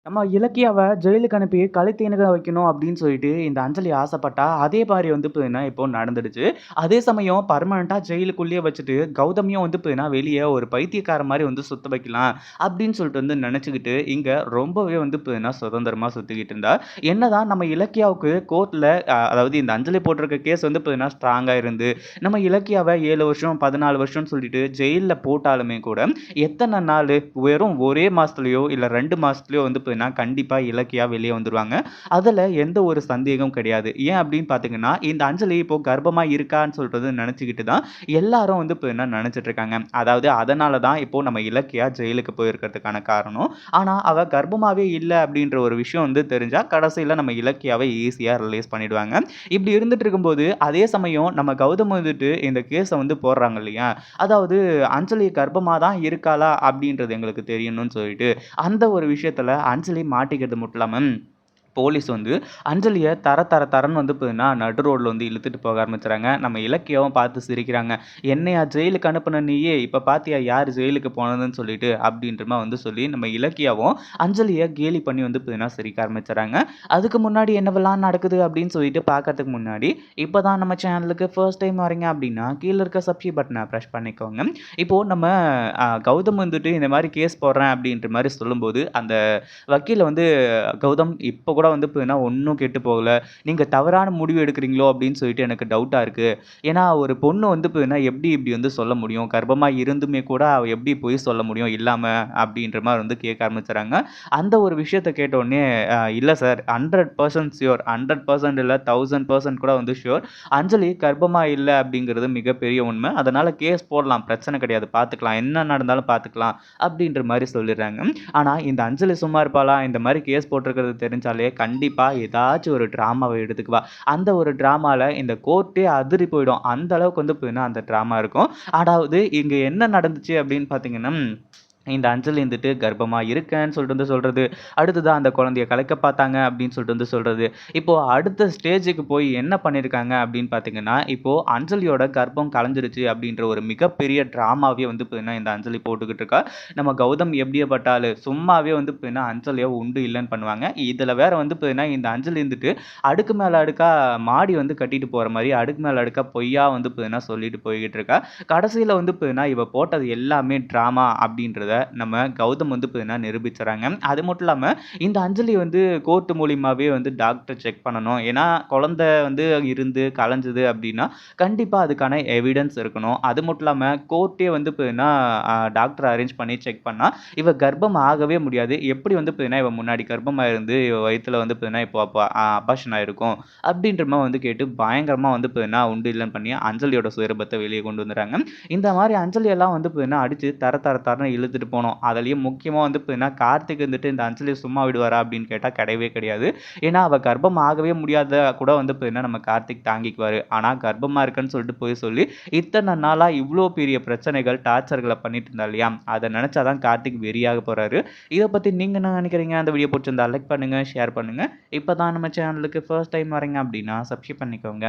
நம்ம இலக்கியாவ ஜெயிலுக்கு அனுப்பி கழுத்தீனுக வைக்கணும் அப்படின்னு சொல்லிட்டு இந்த அஞ்சலி ஆசைப்பட்டா, அதே மாரி வந்து பார்த்தீங்கன்னா, இப்போ நடந்துடுச்சு. அதே சமயம் பெர்மனன்ட்டா ஜெயிலுக்குள்ளேயே வச்சுட்டு, கௌதமியும் வந்து பார்த்தீங்கன்னா, வெளிய ஒரு பைத்தியக்காரன் மாரி வந்து சுத்த வைக்கலாம் அப்படின்னு சொல்லிட்டு வந்து நெனச்சுக்கிட்டு, இங்க ரொம்பவே வந்து பார்த்தீங்கன்னா, சுதந்திரமா சுத்திக்கிட்டு இருந்தா. என்னதான் நம்ம இலக்கியாவுக்கு கோர்ட்ல அதாவது இந்த அஞ்சலி போட்டிருக்க கேஸ் வந்து பார்த்தீங்கன்னா, ஸ்ட்ராங்கா இருந்து, நம்ம இலக்கியாவ 7 வருஷம், 14 வருஷம்னு சொல்லிட்டு ஜெயில்ல போட்டாலுமே கூட, எத்தன நாளு? வெறும் ஒரே மாசத்துலயோ, இல்ல 2 மாசத்துலயோ வந்து பார்த்தீங்கன்னா, கண்டிப்பா இலக்கியா வெளிய வந்துருவாங்க. அதுல எந்த ஒரு சந்தேகமும் கிடையாது. ஏன் அப்படின்னு பார்த்தீங்கன்னா, இந்த அஞ்சலி இப்போ கர்ப்பமா இருக்கான்னு சொல்றது நெனச்சுக்கிட்டு தான் எல்லாரும் வந்து பார்த்தீங்கன்னா நெனச்சுட்டு இருக்காங்க. அதாவது அதனால தான் இப்போ நம்ம இலக்கியா ஜெயிலுக்கு போயிருக்கிறதுக்கான காரணம். ஆனா, அவ கர்ப்பமாவே இல்ல அப்படின்ற ஒரு விஷயம் வந்து தெரிஞ்சா, கடைசியில நம்ம இலக்கியாவ ஈஸியா ரிலீஸ் பண்ணிடுவாங்க. இப்படி இருந்துட்டு இருக்கும்போது, அதே சமயம் நம்ம கௌதம் வந்துட்டு இந்த கேஸ வந்து போடுறாங்க இல்லையா? அதாவது அஞ்சலி கர்ப்பமா தான் இருக்காளா? அப்படின்றது எங்களுக்கு தெரியணும்னு சொல்லிட்டு, அந்த ஒரு விஷயத்துல அஞ்சலி மாட்டிக்கிறது மட்டும் இல்லாம, போலீஸ் வந்து அஞ்சலிய தர தர தரன்னு வந்து பார்த்தீங்கன்னா, நடு ரோட்ல வந்து இழுத்துட்டு போக ஆரம்பிச்சுறாங்க. நம்ம இலக்கியாவும் பார்த்து சிரிக்கிறாங்க. "என்னையா ஜெயிலுக்கு அனுப்புன நீயி? இப்ப பார்த்தியா யார் ஜெயிலுக்கு போனதுன்னு சொல்லிட்டு" அப்படின்ற மாரி வந்து சொல்லி நம்ம இலக்கியாவும் அஞ்சலிய கேலி பண்ணி வந்து பார்த்தீங்கன்னா, சிரிக்க ஆரம்பிச்சுறாங்க. அதுக்கு முன்னாடி என்னவெல்லாம் நடக்குது அப்படின்னு சொல்லிட்டு பார்க்கறதுக்கு முன்னாடி, இப்ப தான் நம்ம சேனலுக்கு ஃபர்ஸ்ட் டைம் வரீங்க அப்படின்னா, கீழ இருக்க சப்ஸ்கிரைப் பட்டன பிரஸ் பண்ணிக்கோங்க. இப்போ நம்ம கௌதம் வந்துட்டு இந்த மாரி கேஸ் போடுறேன் அப்படின்ற மாரி சொல்லும்போது, அந்த வக்கீல் வந்து கௌதம் இப்ப கூட வந்து பார்த்தீங்கன்னா, ஒண்ணும் கெட்டு போகல. நீங்க தவறான முடிவு எடுக்கிறீங்களோ அப்படின்னு சொல்லிட்டு எனக்கு டவுட்டா இருக்கு. ஏன்னா, ஒரு பொண்ணு வந்து பார்த்தீங்கன்னா, எப்படி இப்படி வந்து சொல்ல முடியும்? கர்ப்பமா இருந்துமே கூட அவ எப்படி பொய் சொல்ல முடியும் இல்லாம? அப்படின்ற மாரி வந்து கேட்க ஆரம்பிச்சுறாங்க. அந்த ஒரு விஷயத்த கேட்ட உடனே, இல்ல சார் 100% ஷூர் 100% இல்ல 1000% கூட வந்து ஷூர். அஞ்சலி கர்ப்பமா இல்ல அப்படிங்கிறது மிகப்பெரிய உண்மை. அதனால கேஸ் போடலாம். பிரச்சனை கிடையாது. பார்த்துக்கலாம். என்ன நடந்தாலும் பார்த்துக்கலாம்." அப்படின்ற மாரி சொல்லிடுறாங்க. ஆனா, இந்த அஞ்சலி சும்மா இருப்பாளா? இந்த மாரி கேஸ் போட்டிருக்கிறது தெரிஞ்சாலே, கண்டிப்பா ஏதாச்சும் ஒரு ட்ராமாவ எடுத்துக்குவா. அந்த ஒரு ட்ராமால இந்த கோர்ட்டே அதிரி போயிடும். அந்த அளவுக்கு வந்து பார்த்தீங்கன்னா, அந்த ட்ராமா இருக்கும். அதாவது இங்க என்ன நடந்துச்சு அப்படின்னு பார்த்தீங்கன்னா, இந்த அஞ்சலி வந்துட்டு கர்ப்பமா இருக்கேன்னு சொல்லிட்டு வந்து சொல்றது. அடுத்ததா அந்த குழந்தைய கலைக்க பார்த்தாங்க அப்படின்னு சொல்லிட்டு வந்து சொல்றது. இப்போ அடுத்த ஸ்டேஜுக்கு போய் என்ன பண்ணியிருக்காங்க அப்படின்னு பார்த்தீங்கன்னா, இப்போ அஞ்சலியோட கர்ப்பம் கலைஞ்சிருச்சு அப்படின்ற ஒரு மிகப்பெரிய ட்ராமாவே வந்து பார்த்தீங்கன்னா, இந்த அஞ்சலி போட்டுக்கிட்டு இருக்கா. நம்ம கௌதம் எப்படியாப்பட்ட ஆளு, சும்மாவே வந்து பார்த்தீங்கன்னா, அஞ்சலிய உண்டு இல்லன்னு பண்ணுவாங்க. இதுல வேற வந்து பார்த்தீங்கன்னா, இந்த அஞ்சலி வந்துட்டு அடுக்கு மேல அடுக்கா மாடி வந்து கட்டிட்டு போற மாரி, அடுக்கு மேல அடுக்கா பொய்யா வந்து பார்த்தீங்கன்னா, சொல்லிட்டு போய்க்கிட்டு இருக்கா. கடைசியில வந்து பார்த்தீங்கன்னா, இவ போட்டது எல்லாமே ட்ராமா அப்படின்றத நம்ம கௌதம் வந்து பார்த்தீங்கன்னா நிரூபிச்சுறாங்க. அது மட்டும் இல்லாம இந்த அஞ்சலி வந்து கோர்ட் மூலியமாவே வந்து டாக்டர் செக் பண்ணணும். ஏன்னா, குழந்தை வந்து இருந்து கலஞ்சது அப்படின்னா, கண்டிப்பா அதுக்கான எவிடன்ஸ் இருக்கணும். அது மட்டும் இல்லாம கோர்ட்டே வந்து பார்த்தீங்கன்னா, டாக்டர் அரேஞ்ச் பண்ணி செக் பண்ணா, இவ கர்ப்பம் ஆகவே முடியாது. எப்படி வந்து பார்த்தீங்கன்னா, இவ முன்னாடி கர்ப்பமா இருந்து இவ வயித்துல வந்து பார்த்தீங்கன்னா, இப்போ அப்ப அபார்ஷன் ஆயிருக்கும். அப்படின்ற மாரி வந்து கேட்டு பயங்கரமா வந்து பார்த்தீங்கன்னா, உண்டு இல்லன்னு பண்ணி அஞ்சலியோட சுயரூபத்த வெளிய கொண்டு வந்துர்றாங்க. இந்த மாரி அஞ்சலி எல்லாம் வந்து பார்த்தீங்கன்னா, அடிச்சு தர தர தரன்னு இழுத்துட்டு போனோம். அதுலயும் முக்கியமா வந்து பார்த்தீங்கன்னா, கார்த்திக் வந்துட்டு இந்த அஞ்சலிய சும்மா விடுவாரா அப்படின்னு கேட்டா கிடையவே கிடையாது. ஏன்னா, அவ கர்ப்பம் ஆகவே முடியாத கூட வந்து பார்த்தீங்கன்னா, நம்ம கார்த்திக் தாங்கிக்குவாரு. ஆனா, கர்ப்பமா இருக்கேன்னு சொல்லிட்டு பொய் சொல்லி, இத்தன நாளா இவ்ளோ பெரிய பிரச்சனைகள், டார்ச்சர்கள பண்ணிட்டு இருந்தா இல்லையா? அத நெனச்சா தான் கார்த்திக் வெறியாக போறாரு. இத பத்தி நீங்க என்ன நெனைக்கிறீங்க? அந்த வீடியோ புடிச்சிருந்தா லைக் பண்ணுங்க, ஷேர் பண்ணுங்க. இப்ப தான் நம்ம சேனலுக்கு ஃபர்ஸ்ட் டைம் வரீங்க அப்படின்னா, சப்ஸ்கிரைப் பண்ணிக்கோங்க.